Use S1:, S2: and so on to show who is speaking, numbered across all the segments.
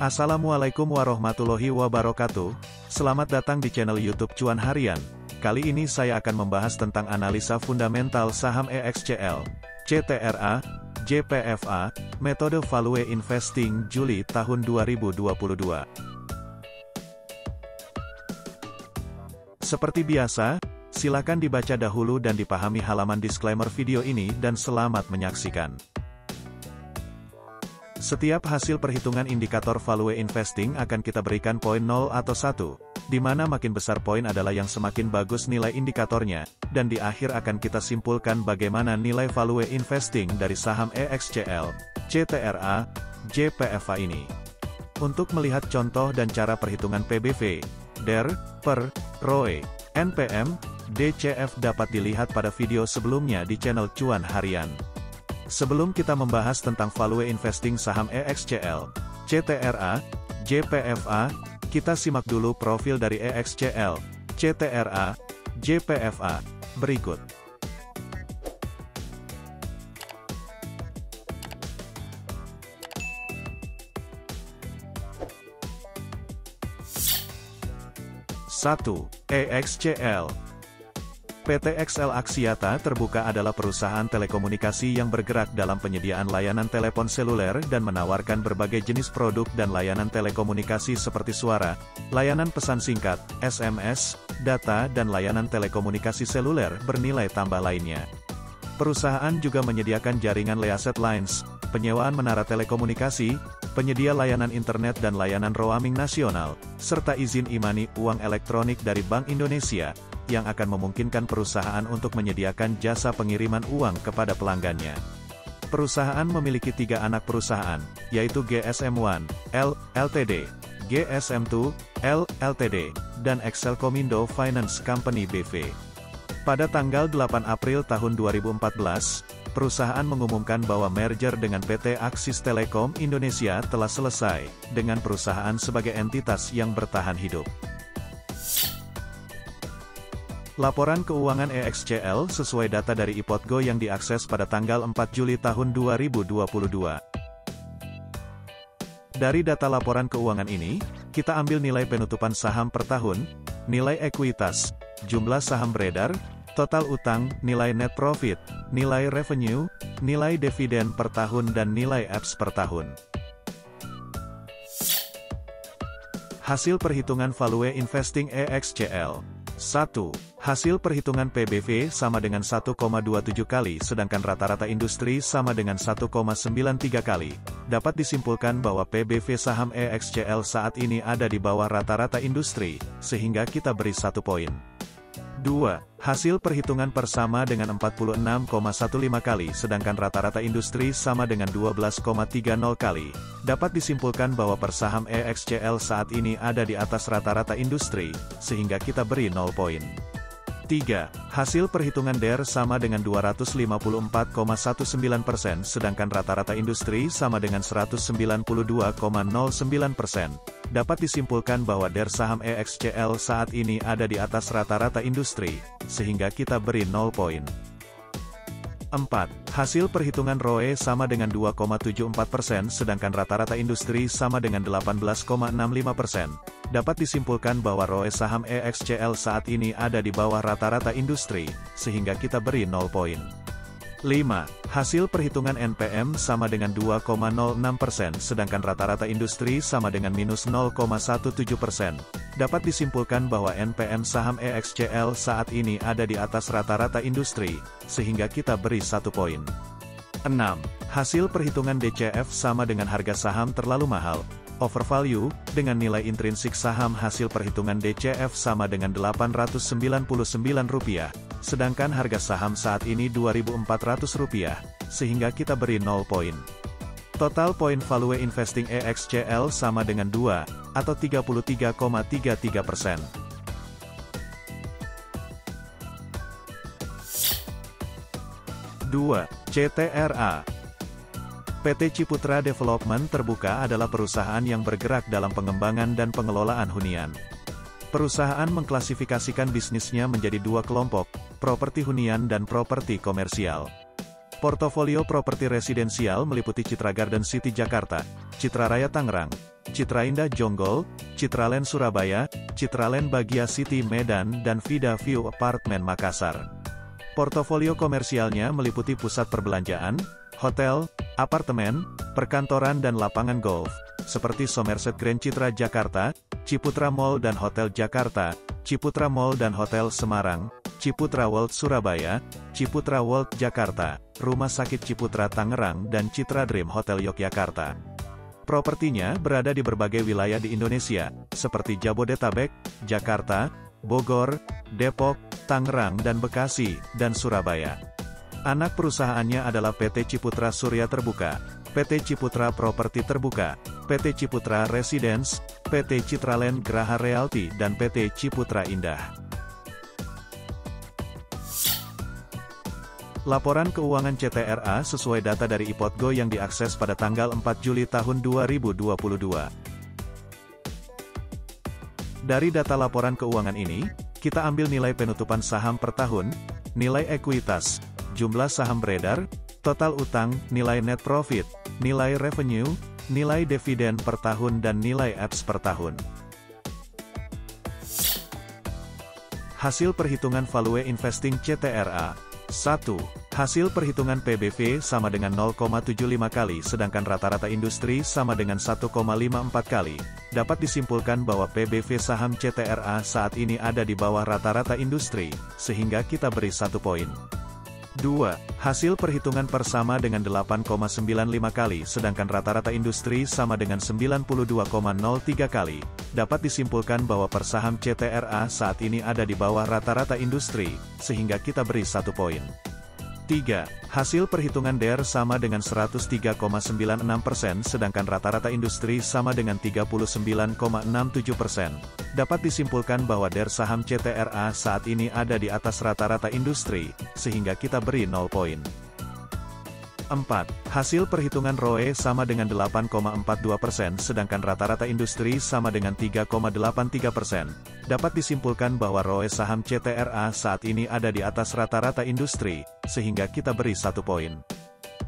S1: Assalamualaikum warahmatullahi wabarakatuh. Selamat datang di channel YouTube Cuan Harian. Kali ini saya akan membahas tentang analisa fundamental saham EXCL, CTRA, JPFA, metode value investing Juli tahun 2022. Seperti biasa, silakan dibaca dahulu dan dipahami halaman disclaimer video ini dan selamat menyaksikan. Setiap hasil perhitungan indikator value investing akan kita berikan poin 0 atau 1, di mana makin besar poin adalah yang semakin bagus nilai indikatornya, dan di akhir akan kita simpulkan bagaimana nilai value investing dari saham EXCL, CTRA, JPFA ini. Untuk melihat contoh dan cara perhitungan PBV, DER, PER, ROE, NPM, DCF dapat dilihat pada video sebelumnya di channel Cuan Harian. Sebelum kita membahas tentang value investing saham EXCL, CTRA, JPFA, kita simak dulu profil dari EXCL, CTRA, JPFA, berikut. EXCL. PT XL Axiata Terbuka adalah perusahaan telekomunikasi yang bergerak dalam penyediaan layanan telepon seluler dan menawarkan berbagai jenis produk dan layanan telekomunikasi seperti suara, layanan pesan singkat, SMS, data dan layanan telekomunikasi seluler bernilai tambah lainnya. Perusahaan juga menyediakan jaringan Leaset Lines, penyewaan menara telekomunikasi, penyedia layanan internet dan layanan roaming nasional, serta izin e-money uang elektronik dari Bank Indonesia, yang akan memungkinkan perusahaan untuk menyediakan jasa pengiriman uang kepada pelanggannya. Perusahaan memiliki 3 anak perusahaan, yaitu GSM1, Ltd, GSM2, Ltd, dan XL Komindo Finance Company BV. Pada tanggal 8 April tahun 2014, perusahaan mengumumkan bahwa merger dengan PT Aksis Telekom Indonesia telah selesai, dengan perusahaan sebagai entitas yang bertahan hidup. Laporan keuangan EXCL sesuai data dari IPOTGO yang diakses pada tanggal 4 Juli tahun 2022. Dari data laporan keuangan ini, kita ambil nilai penutupan saham per tahun, nilai ekuitas, jumlah saham beredar, total utang, nilai net profit, nilai revenue, nilai dividen per tahun dan nilai EPS per tahun. Hasil perhitungan value investing EXCL. 1. Hasil perhitungan PBV sama dengan 1,27 kali sedangkan rata-rata industri sama dengan 1,93 kali. Dapat disimpulkan bahwa PBV saham EXCL saat ini ada di bawah rata-rata industri, sehingga kita beri 1 poin. 2. Hasil perhitungan per sama dengan 46,15 kali sedangkan rata-rata industri sama dengan 12,30 kali. Dapat disimpulkan bahwa per saham EXCL saat ini ada di atas rata-rata industri, sehingga kita beri 0 poin. 3. Hasil perhitungan DER sama dengan 254,19% sedangkan rata-rata industri sama dengan 192,09%. Dapat disimpulkan bahwa DER saham EXCL saat ini ada di atas rata-rata industri, sehingga kita beri 0 poin. 4. Hasil perhitungan ROE sama dengan 2,74% sedangkan rata-rata industri sama dengan 18,65%. Dapat disimpulkan bahwa ROE saham EXCL saat ini ada di bawah rata-rata industri, sehingga kita beri 0 poin. 5. Hasil perhitungan NPM sama dengan 2,06% sedangkan rata-rata industri sama dengan minus 0,17%. Dapat disimpulkan bahwa NPM saham EXCL saat ini ada di atas rata-rata industri, sehingga kita beri 1 poin. 6. Hasil perhitungan DCF sama dengan harga saham terlalu mahal, overvalue, dengan nilai intrinsik saham hasil perhitungan DCF sama dengan Rp899, sedangkan harga saham saat ini Rp2.400, sehingga kita beri 0 poin. Total poin value investing EXCL sama dengan 2, atau 33,33%. 2. CTRA. PT Ciputra Development Terbuka adalah perusahaan yang bergerak dalam pengembangan dan pengelolaan hunian. Perusahaan mengklasifikasikan bisnisnya menjadi 2 kelompok, properti hunian dan properti komersial. Portofolio properti residensial meliputi Citra Garden City Jakarta, Citra Raya Tangerang, Citra Indah Jonggol, Citraland Surabaya, Citraland Bagia City Medan dan Vida View Apartment Makassar. Portofolio komersialnya meliputi pusat perbelanjaan, hotel, apartemen, perkantoran dan lapangan golf, seperti Somerset Grand Citra Jakarta, Ciputra Mall dan Hotel Jakarta, Ciputra Mall dan Hotel Semarang, Ciputra World Surabaya, Ciputra World Jakarta, Rumah Sakit Ciputra Tangerang dan Citra Dream Hotel Yogyakarta. Propertinya berada di berbagai wilayah di Indonesia, seperti Jabodetabek, Jakarta, Bogor, Depok, Tangerang dan Bekasi, dan Surabaya. Anak perusahaannya adalah PT Ciputra Surya Terbuka, PT Ciputra Properti Terbuka, PT Ciputra Residence, PT Citraland Graha Realty dan PT Ciputra Indah. Laporan keuangan CTRA sesuai data dari IPOTGO yang diakses pada tanggal 4 Juli tahun 2022. Dari data laporan keuangan ini, kita ambil nilai penutupan saham per tahun, nilai ekuitas, jumlah saham beredar, total utang, nilai net profit, nilai revenue, nilai dividen per tahun dan nilai EPS per tahun. Hasil perhitungan value investing CTRA. 1. Hasil perhitungan PBV sama dengan 0,75 kali sedangkan rata-rata industri sama dengan 1,54 kali. Dapat disimpulkan bahwa PBV saham CTRA saat ini ada di bawah rata-rata industri, sehingga kita beri 1 poin. 2. Hasil perhitungan per sama dengan 8,95 kali sedangkan rata-rata industri sama dengan 92,03 kali. Dapat disimpulkan bahwa per saham CTRA saat ini ada di bawah rata-rata industri, sehingga kita beri 1 poin. 3. Hasil perhitungan DER sama dengan 103,96% sedangkan rata-rata industri sama dengan 39,67%. Dapat disimpulkan bahwa DER saham CTRA saat ini ada di atas rata-rata industri, sehingga kita beri 0 poin. 4. Hasil perhitungan ROE sama dengan 8,42% sedangkan rata-rata industri sama dengan 3,83%. Dapat disimpulkan bahwa ROE saham CTRA saat ini ada di atas rata-rata industri, sehingga kita beri 1 poin.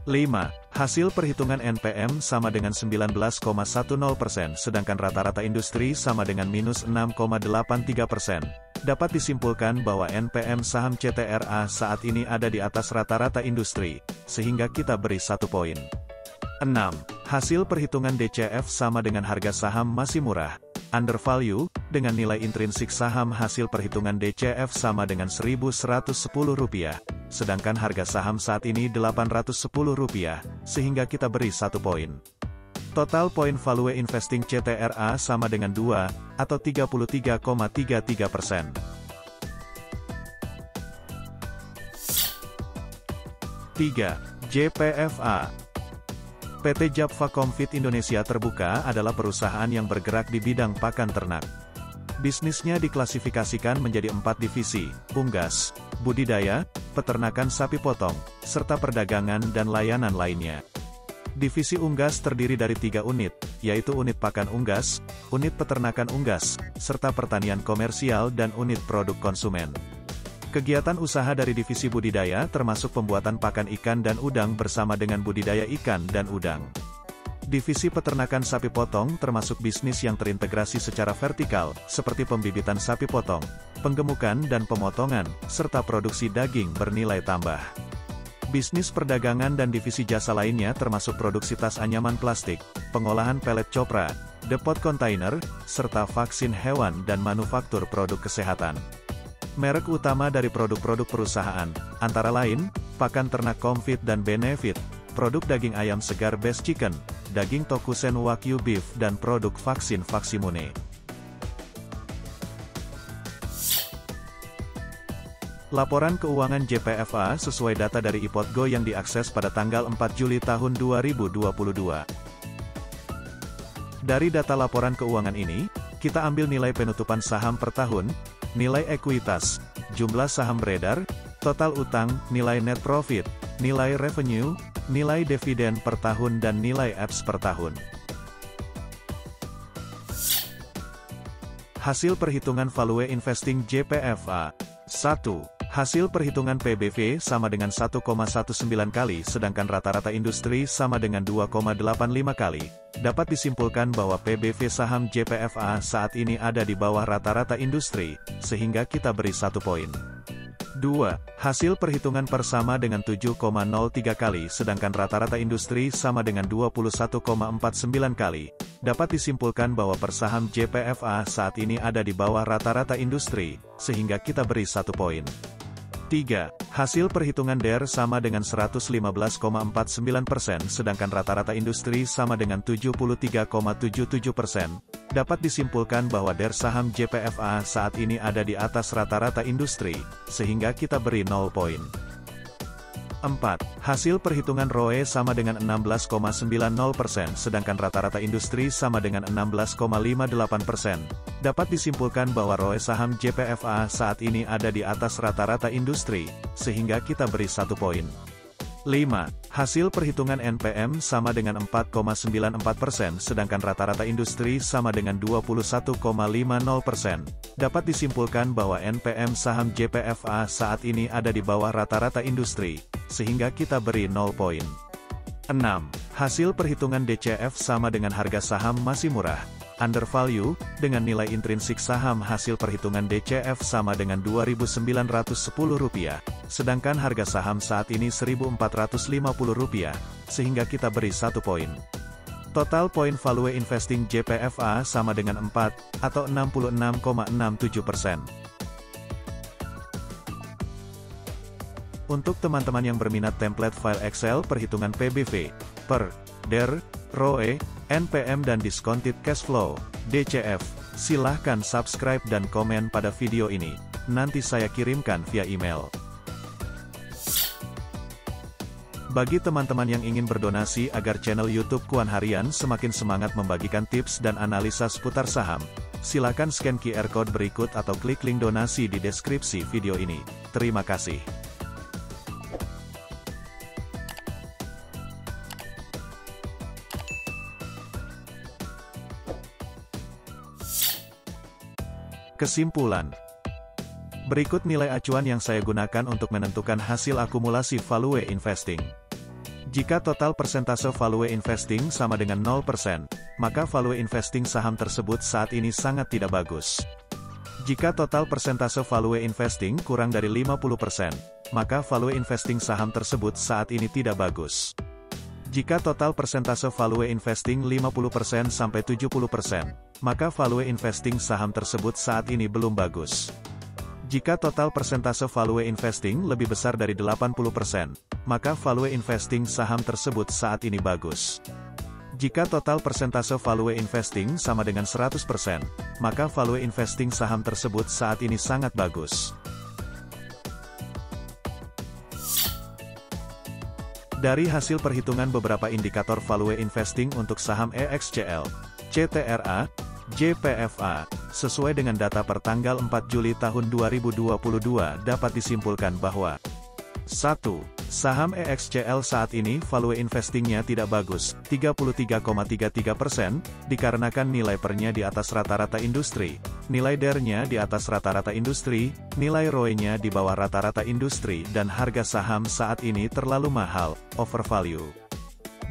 S1: 5. Hasil perhitungan NPM sama dengan 19,10% sedangkan rata-rata industri sama dengan minus 6,83%. Dapat disimpulkan bahwa NPM saham CTRA saat ini ada di atas rata-rata industri, sehingga kita beri 1 poin. 6. Hasil perhitungan DCF sama dengan harga saham masih murah, undervalue, dengan nilai intrinsik saham hasil perhitungan DCF sama dengan Rp1.110, sedangkan harga saham saat ini Rp810, sehingga kita beri 1 poin. Total poin value investing CTRA sama dengan 2, atau 33,33%. 3. JPFA. PT Japfa Comfit Indonesia Terbuka adalah perusahaan yang bergerak di bidang pakan ternak. Bisnisnya diklasifikasikan menjadi 4 divisi, unggas, budidaya, peternakan sapi potong, serta perdagangan dan layanan lainnya. Divisi unggas terdiri dari 3 unit, yaitu unit pakan unggas, unit peternakan unggas, serta pertanian komersial dan unit produk konsumen. Kegiatan usaha dari divisi budidaya termasuk pembuatan pakan ikan dan udang bersama dengan budidaya ikan dan udang. Divisi peternakan sapi potong termasuk bisnis yang terintegrasi secara vertikal, seperti pembibitan sapi potong, penggemukan dan pemotongan, serta produksi daging bernilai tambah. Bisnis perdagangan dan divisi jasa lainnya termasuk produksi tas anyaman plastik, pengolahan pelet copra, depot kontainer, serta vaksin hewan dan manufaktur produk kesehatan. Merek utama dari produk-produk perusahaan, antara lain, pakan ternak Comfit dan Benefit, produk daging ayam segar Best Chicken, daging Tokusen Wagyu Beef dan produk vaksin Vaksimune. Laporan keuangan JPFA sesuai data dari IPOTGO yang diakses pada tanggal 4 Juli tahun 2022. Dari data laporan keuangan ini, kita ambil nilai penutupan saham per tahun, nilai ekuitas, jumlah saham beredar, total utang, nilai net profit, nilai revenue, nilai dividen per tahun dan nilai EPS per tahun. Hasil perhitungan value investing JPFA. 1. Hasil perhitungan PBV sama dengan 1,19 kali sedangkan rata-rata industri sama dengan 2,85 kali. Dapat disimpulkan bahwa PBV saham JPFA saat ini ada di bawah rata-rata industri, sehingga kita beri 1 poin. 2. Hasil perhitungan per sama dengan 7,03 kali sedangkan rata-rata industri sama dengan 21,49 kali. Dapat disimpulkan bahwa per saham JPFA saat ini ada di bawah rata-rata industri, sehingga kita beri 1 poin. 3. Hasil perhitungan DER sama dengan 115,49% sedangkan rata-rata industri sama dengan 73,77%. Dapat disimpulkan bahwa DER saham JPFA saat ini ada di atas rata-rata industri, sehingga kita beri 0 poin. 4. Hasil perhitungan ROE sama dengan 16,90% sedangkan rata-rata industri sama dengan 16,58%. Dapat disimpulkan bahwa ROE saham JPFA saat ini ada di atas rata-rata industri, sehingga kita beri 1 poin. 5. Hasil perhitungan NPM sama dengan 4,94% sedangkan rata-rata industri sama dengan 21,50%. Dapat disimpulkan bahwa NPM saham JPFA saat ini ada di bawah rata-rata industri, sehingga kita beri 0 poin. 6. Hasil perhitungan DCF sama dengan harga saham masih murah, undervalue, dengan nilai intrinsik saham hasil perhitungan DCF sama dengan Rp2.910, sedangkan harga saham saat ini Rp1.450, sehingga kita beri 1 poin. Total poin value investing JPFA sama dengan 4, atau 66,67%. Untuk teman-teman yang berminat template file Excel perhitungan PBV, per, DER, ROE, NPM dan discounted cash flow, DCF, silahkan subscribe dan komen pada video ini, nanti saya kirimkan via email. Bagi teman-teman yang ingin berdonasi agar channel YouTube Cuan Harian semakin semangat membagikan tips dan analisa seputar saham, silakan scan QR Code berikut atau klik link donasi di deskripsi video ini. Terima kasih. Kesimpulan. Berikut nilai acuan yang saya gunakan untuk menentukan hasil akumulasi value investing. Jika total persentase value investing sama dengan 0%, maka value investing saham tersebut saat ini sangat tidak bagus. Jika total persentase value investing kurang dari 50%, maka value investing saham tersebut saat ini tidak bagus. Jika total persentase value investing 50% sampai 70%, maka value investing saham tersebut saat ini belum bagus. Jika total persentase value investing lebih besar dari 80%, maka value investing saham tersebut saat ini bagus. Jika total persentase value investing sama dengan 100%, maka value investing saham tersebut saat ini sangat bagus. Dari hasil perhitungan beberapa indikator value investing untuk saham EXCL, CTRA, JPFA, sesuai dengan data per tanggal 4 Juli tahun 2022 dapat disimpulkan bahwa 1. Saham EXCL saat ini value investingnya tidak bagus, 33,33%, dikarenakan nilai pernya di atas rata-rata industri, nilai DER-nya di atas rata-rata industri, nilai ROE-nya di bawah rata-rata industri dan harga saham saat ini terlalu mahal, overvalue.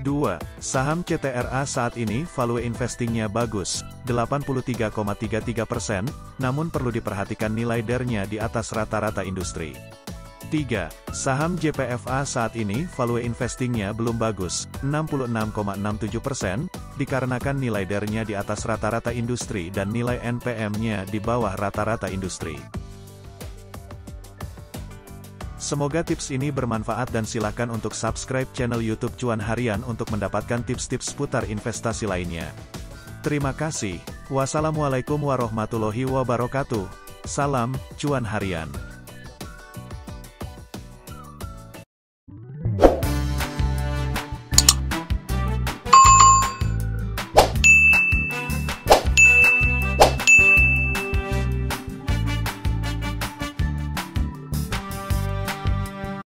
S1: 2. Saham CTRA saat ini value investingnya bagus, 83,33%, namun perlu diperhatikan nilai DER-nya di atas rata-rata industri. 3. Saham JPFA saat ini value investingnya belum bagus, 66,67%, dikarenakan nilai DER-nya di atas rata-rata industri dan nilai NPM-nya di bawah rata-rata industri. Semoga tips ini bermanfaat dan silakan untuk subscribe channel YouTube Cuan Harian untuk mendapatkan tips-tips seputar investasi lainnya. Terima kasih. Wassalamualaikum warahmatullahi wabarakatuh. Salam Cuan Harian.